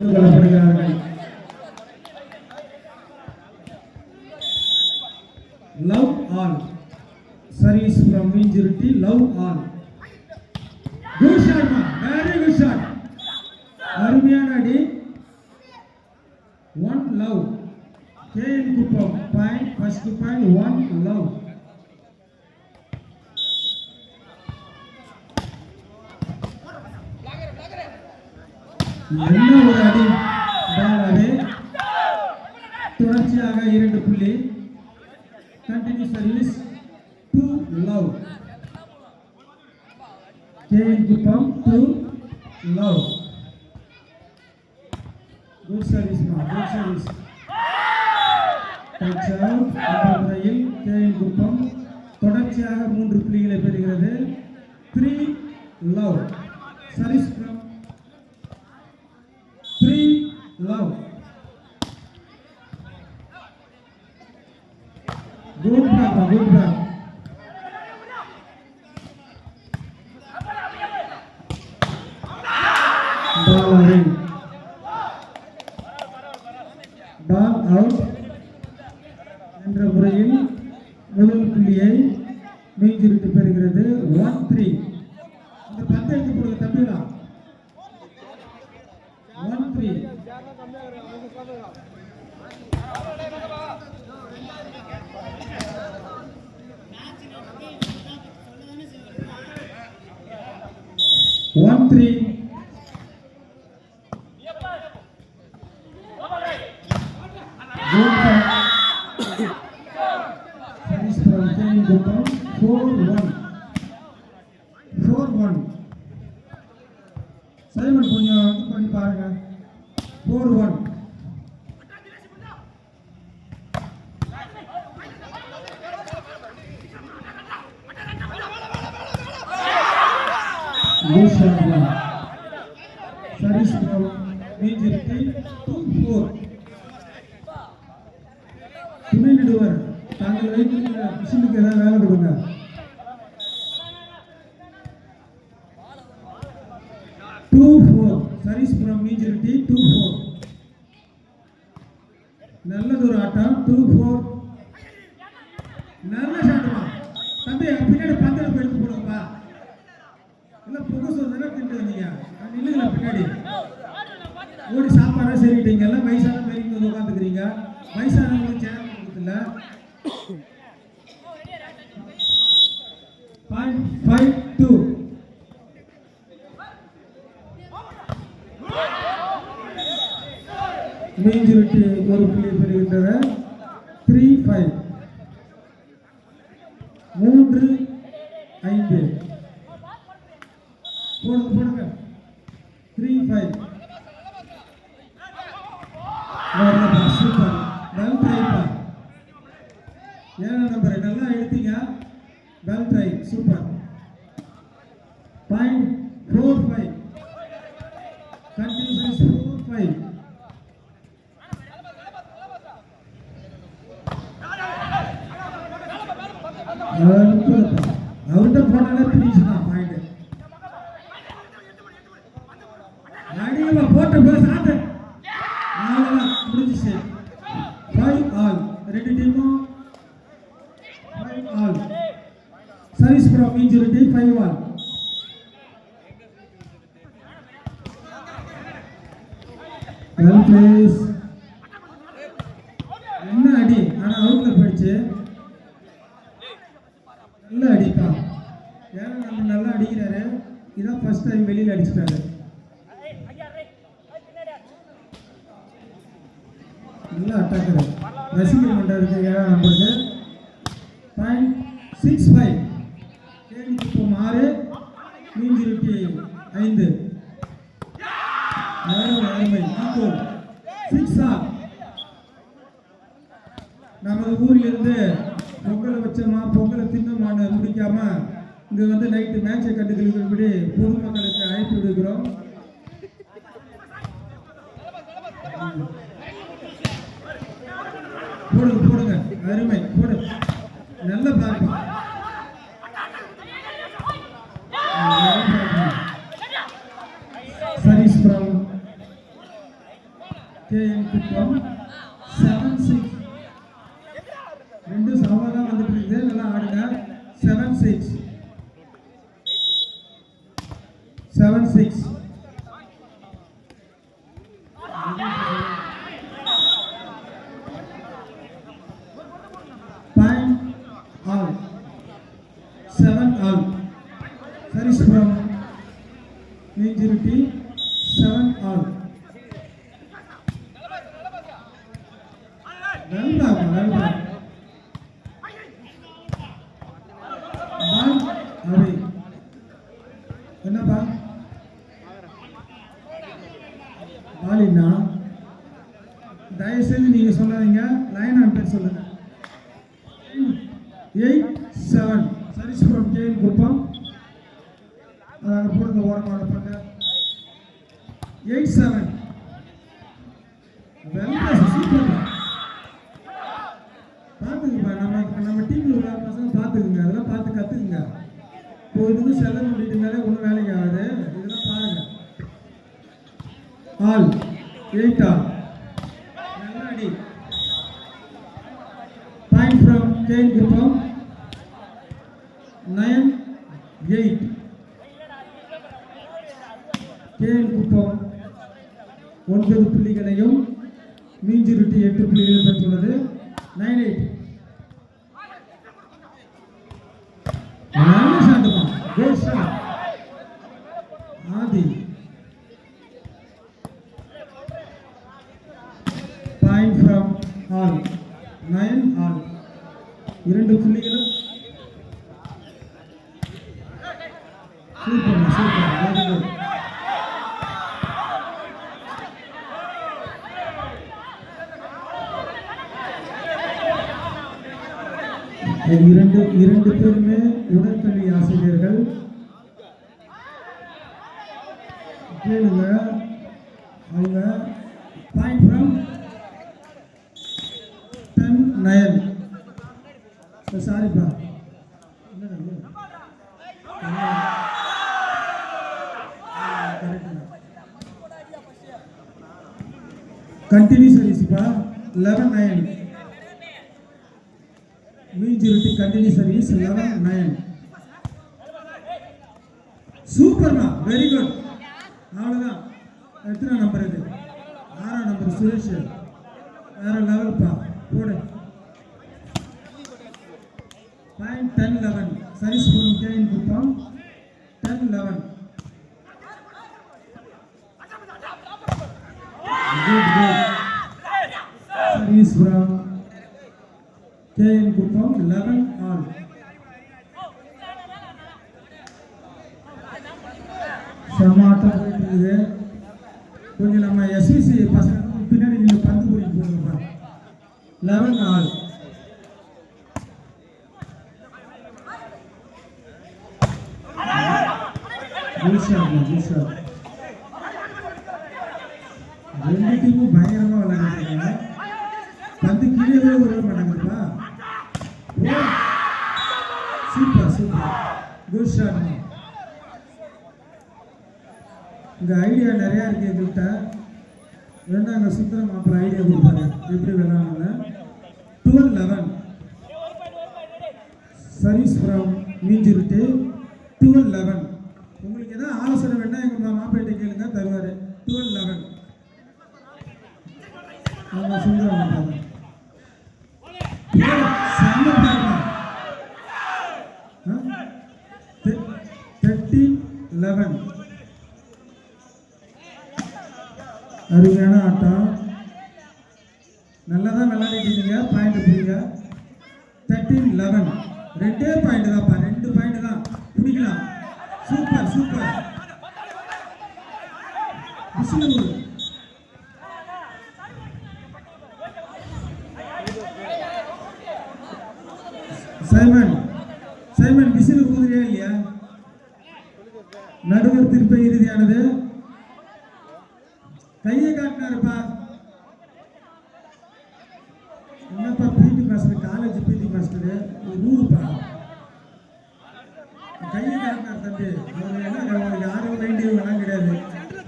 கொள்ளப்படுகிறார்கள். Love all. Service from injury. Love all. Good shot, man. Very good shot. அருமையான அடி. One love. KN Kuppam. Point. First point. One love. என்ன ஒரு அடி பாலாவே தொடர்ச்சியாக 2 புள்ளி continue service to love KN Kuppam to love good service மா good service touch out அந்த முறையில் KN Kuppam தொடர்ச்சியாக 3 புள்ளிகளை பெறுகிறது 3 love service from 3 love. Good block, good block. Ball away. Ball out. என்ற முறையில் முதல் புள்ளியை மீஞ்சிருட்டு பெறுகிறது 1-3. இந்த பந்து எடுத்து போடுங்க தம்பிடா 1-3. Finish from KN Kuppam 4-1. Simon கொஞ்சம் பண்ணி பாருங்க 4-1. Service from Meenjirutti 2-4. துணை நடுவர் தாங்கள் வைத்திருக்கிற மிஷினுக்கு ஏதாவது வேலை கொடுங்க. Service from Meenjirutti 2-4. நல்லதொரு ஆட்டம் 2-4. நல்ல ஷாட்டுமா தம்பி பின்னாடி பந்தல எடுத்து போடுங்கப்பா. இல்லை புகை சொல்றதுனா திண்டு வந்தீங்க இல்லைங்களா பின்னாடி ஓடி சாப்பாடா சரிட்டீங்க. எல்லாம் வயசான மாதிரி வந்து உட்காந்துக்கிறீங்க. வயசானவங்களுக்கு சேனல் கொடுக்கல 5-2. மீஞ்சிருட்டி ஒரு புள்ளி பெறுகின்றன 3-5. 3-5 போடுங்க 3-5. Super well ட்ரைப்பா. 7 நம்பர் நல்லா எடுத்தீங்க. Well try super. 4-5 கண்டினியூஸ் 4-5. அவர்கிட்ட போனாலே பிடிச்சு தான் பாயிண்ட். அடிமா போட்ட பேச ஆட்டு அவ்வளோதான் முடிஞ்சிச்சு. 5-all. 2 டீமும் 5-all. Service from Meenjirutti 5-all. Well played. என்ன அடி ஆனால் அவுட்ல போயிடுச்சு. நல்லா அடிப்பா. ஏன்னா நம்ம நல்லா அடிக்கிறாரு. இதான் ஃபர்ஸ்ட் டைம் வெளியில் அடிச்சிட்டாரு. நல்லா அட்டாக்கர் ரசிகர் மன்றம் 7 நம்பருக்கு 6-5. KN Kuppam 6 மீஞ்சிருட்டி 5. அருமை 6-all. நமது ஊரிலிருந்து பொங்கலை வச்சோமா பொங்கலை தின்னோமான்னு முடிக்காம இங்க வந்து நைட்டு மேட்சை கண்டுக்கிறபடி பொதுமக்களுக்கு அழைப்பு விடுக்கிறோம். போடுங்க அருமை போடு. நல்ல பார்ப்போம். சர்வீஸ் ஃப்ரம் KN குப்பம் 7-6. ரெண்டு சமமா தான் வந்துட்டு இருக்குது. நல்லா ஆடுங்க. 7-6. 7-6. Point all. 7 all. Service from Majority 7 all. Well done. Ball away. என்னப்பா பாலினா தயவுசெய்து நீங்க சொல்லாதீங்க. லைன் அம்பேர் சொல்லுங்க. 8-7 சர்வீஸ் ஃப்ரம் கேஎன் குப்பம். அதாவது போடுங்க ஓரமாக பண்ண 8-7. சூப்பர். பார்த்துக்குப்பா. நம்ம டீமில் உள்ள பசங்க பார்த்துக்குங்க. அதெல்லாம் பார்த்து கற்றுக்குங்க. இப்போ இதுக்கு செல்ல முடிட்டு இருந்தாலே ஒன்றும் வேலைக்கு ஆகாது. இதெல்லாம் பாருங்க. All 8 all. நல்லா அடி. Point from KN Kuppam 9-8. KN Kuppam 9 புள்ளிகளையும் மீஞ்சுருட்டி 8 புள்ளிகளையும் பெற்றுள்ளது. 9-8. நல்ல ஷாட்டுமா. Good shot. Aadhi. Point from all 9 all. 2 புள்ளிகளும் சூப்பர் சூப்பர். Very good. இரண்டு பேருமே உடற்கல்வி ஆசிரியர்கள். கேளுங்க. அவங்க பாயிண்ட் ஃப்ரம் 10-9. சாரிப்பா. கண்டினியூ சர்வீஸ்ப்பா. 11-9. Meenjurutti continue service 11-9. சூப்பர்மா. Very good. அவ்வளோதான். எத்தனை நம்பர் இது? 6ஆம் நம்பர் சுரேஷ். வேற லெவல்ப்பா. போடு. Point 10-11 service from KN Kuppam 10-11. Good good. Service from KN Kuppam 11 all. சமாட்டம் போயிட்டு இருக்குது. கொஞ்சம் நம்ம எஸ்விசி பசங்க பின்னாடி நீங்கள் பந்து போயிட்டு போடுங்கப்பா. 11 ஆல். ரெண்டு டீமும் பயங்கரமாக விளையாடுறாங்க. பந்து கீழே விட மாட்டாங்கப்பா. Super super. Good shot. இந்த ஐடியா நிறையா இருக்குது எங்கள்கிட்ட. வேண்டாம் அங்கே சுத்தரம் அப்புறம் ஐடியா கொடுப்பாங்க எப்படி விளையாடுங்க. 12-11 சர்வீஸ் ஃப்ரம் மீஞ்சுருட்டி 12-11. உங்களுக்கு எதாவது ஆலோசனை வேணா எங்கள் மாப்பிள்ளை கேளுங்க, தருவார். 12-11 அவங்க சொல்லுவாங்க. 13-11 அருமையான ஆட்டம். நல்லா தான் விளையாடிட்டீங்க. பாயிண்ட் பிடிங்க. 13-11 2 பாயிண்ட் தான்ப்பா. 2 பாயிண்ட் தான் பிடிக்கலாம். Super super. Simon Simon whistle ஊதுறியா இல்லையா? நடுவர் திருப்ப இறுதியானது. கையை காட்டினாருப்பா. என்னப்பா PT master, college PT master ஊருப்பா. கையை காட்டினார் தம்பி. அவர் என்ன யாரும் வேண்டியவங்கலாம் கிடையாது.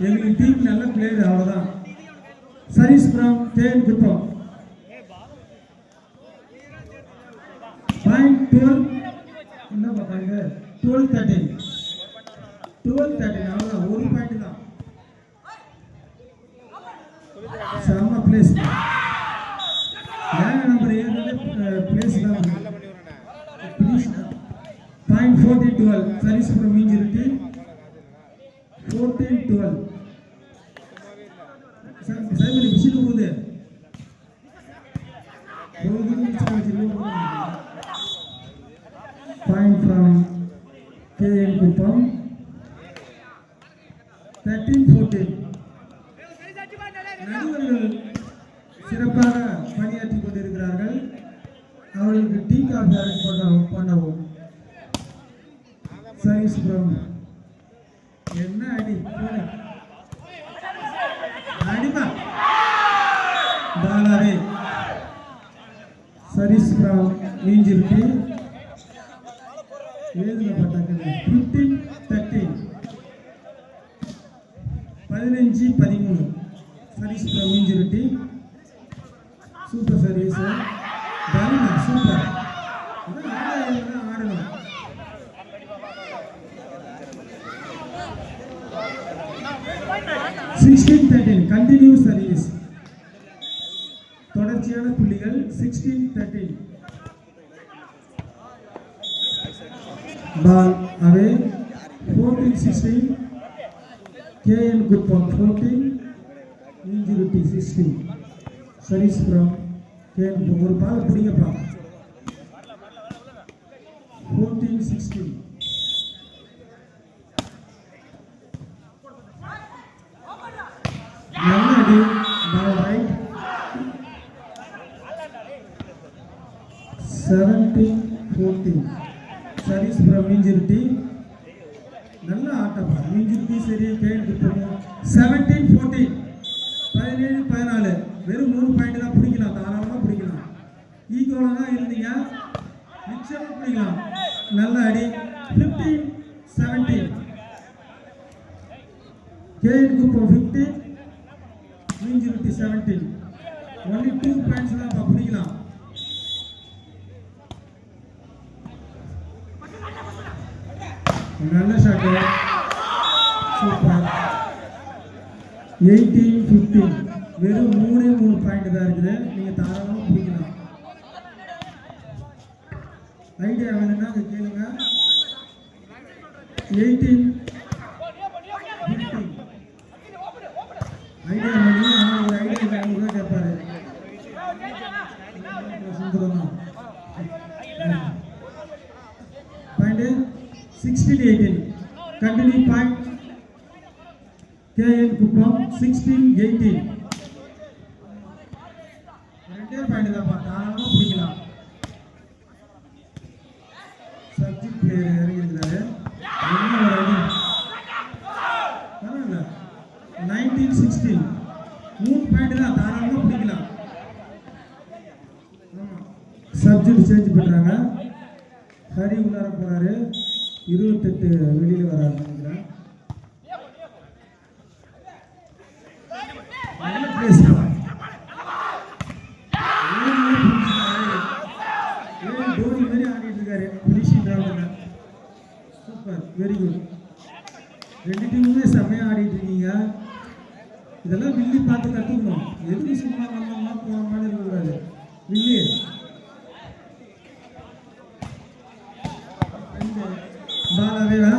எங்களுக்கு டீம் நல்ல பிளேயர், அவ்வளோதான். Service from KN Gupta. Point 12. என்ன பார்த்தாங்க 12-13. 12-13 அவ்வளோதான் ஒரு பாயிண்ட் தான். செம்ம பிளேஸ். ஏன் நம்பர் 7 பிளேஸ் தான். Point 14-12. Service from Injury. 14-12. Sir machine போகுது. Point from KN Kuppam. 13-14. நடுவர்கள் சிறப்பாக பணியாற்றிக் கொண்டிருக்கிறார்கள். அவர்களுக்கு டீ காஃபி அரேஞ்ச் பண்ணவும். சர்வீஸ் ஃப்ரம் என்ன அடி அடிமா பாலாவே. சர்வீஸ் ஃப்ரம் மீஞ்சிருட்டி எழுதப்பட்டாங்க. 15-13. 15-13. Service from Meenjirutti. Super service. Bala super. ஆடணும். 16-13. Continue service. தொடர்ச்சியான புள்ளிகள். 16-13. Ball away. 14-16. KN Kuppam 14. Injury 16. Service from KN Kuppam. ஒரு பால் பிடிங்கப்பா. 14-16. நல்ல ball right. 17-14. Service from Meenjirutti. நல்ல ஆட்டம். மீஞ்சிருட்டி சரி KN Kuppam. 17-14. 17-14. வெறும் 3 பாயிண்ட் தான் பிடிக்கலாம். தாராளமாக பிடிக்கலாம். ஈக்குவலாக தான் இருந்தீங்க. நிச்சயமாக பிடிக்கலாம். நல்ல அடி. 15-17. KN Kuppam 15. Injury 17. Only 2 points தான் பிடிக்கலாம். நல்ல ஷாட். சூப்பர். 18-15. வெறும் 3 பாயிண்ட் தான் இருக்குது. நீங்க தாராளமாக பிடிக்கலாம். ஐடியா வேணும்னா கேளுங்க. 18-15. ஐடியா வேணும். ஆனால் ஒரு ஐடியா வேணும் கேட்பாரு. Point 16-18. Continue point. KN Kuppam 16-18. ரெண்டே பாயிண்ட் தான் தாராளமாக பிடிக்கலாம். சப்ஜெக்ட் பிளேயர் இறங்கியிருக்கிறாரு. என்ன ஒரு அடி. பரவாயில்ல. 19-16. 3 பாயிண்ட் தான் தாராளமாக பிடிக்கலாம். சப்ஜெக்ட் சேஞ்ச் பண்ணுறாங்க. ஹரி உள்ளார போகிறாரு. 28 வெளியில் வராரு நினைக்கிறேன். நல்ல பிளேஸ். தோனி மாதிரி ஆடிட்டு இருக்காரு. Finishing Ravana. Super. Very good. 2 டீமுமே செம்மையாக ஆடிட்டு இருக்கீங்க. இதெல்லாம் வில்லி பார்த்து கற்றுக்கணும். எதுக்கு சும்மா வந்தோம்னா போன மாதிரி இருக்கக்கூடாது. வில்லி பாலாவேவா.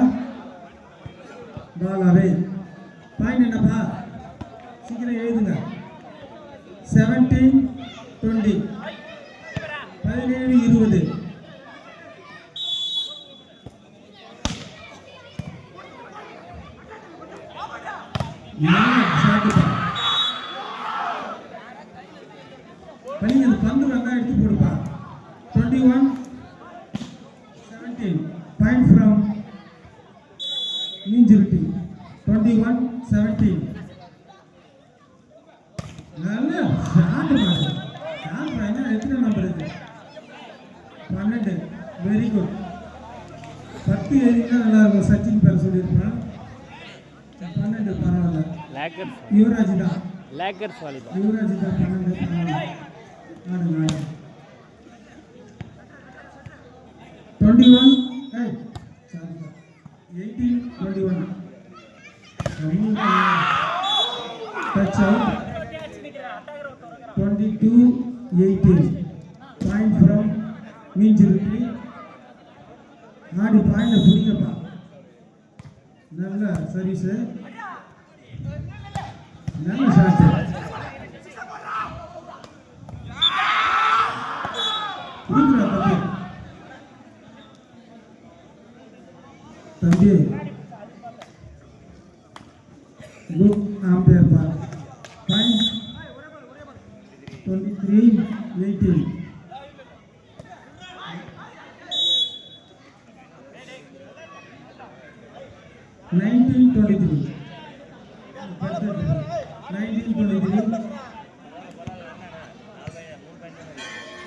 பாலாவே. பாயிண்ட் என்னப்பா சீக்கிரம் எழுதுங்க. 17-20. 17-20. பள்ளிங்க பந்து வந்தா எடுத்து போடுப்பா. 21-17. Point from Injury. 21-17. நல்ல ஷாட் பாரு. ஷாட் பாருங்க. எத்தனை நம்பர் இருக்கு? 12. Very good. 10 எழுதினா நல்லா இருக்கும். சச்சின் பேர் சொல்லியிருப்பேன். 12 பரவாயில்ல. யுவராஜ் தான். Lakers volleyball. யுவராஜ் தான் 12 ஆடுங்க 21 ஏய் sorry 18 21 touch out 22 18 point from மீஞ்சிருக்கி ஆடி பாயிண்ட புடிங்கப்பா நல்ல சர்வீஸ் நல்ல ஷாட் புடிங்கடா தம்பி குட் ஆம்பையர் பார் பாயிண்ட் 23 18 1923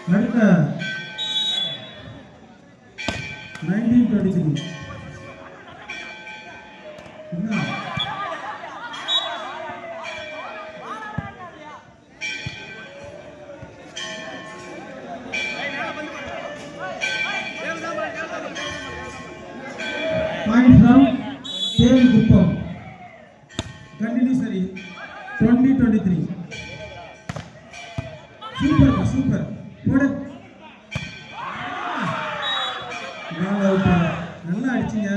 அடுத்த 1923 point from KL Kuppam continue சரி 2023 சூப்பர் சூப்பர் போடு நல்லா அடிச்சிங்க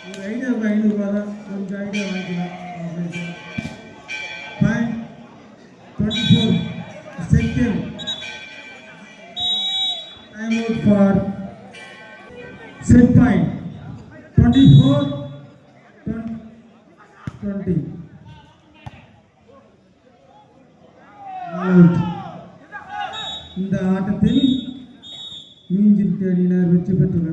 ஒரு ஐடியாவுக்கு 500 ரூபா தான் கொஞ்சம் ஐடியா வாங்கிக்கலாம் point 24 second time out for set point 24 20 out. இந்த ஆட்டத்தில் மீஞ்சிருக்கி அணியினர் வெற்றி பெற்றுள்ளனர்.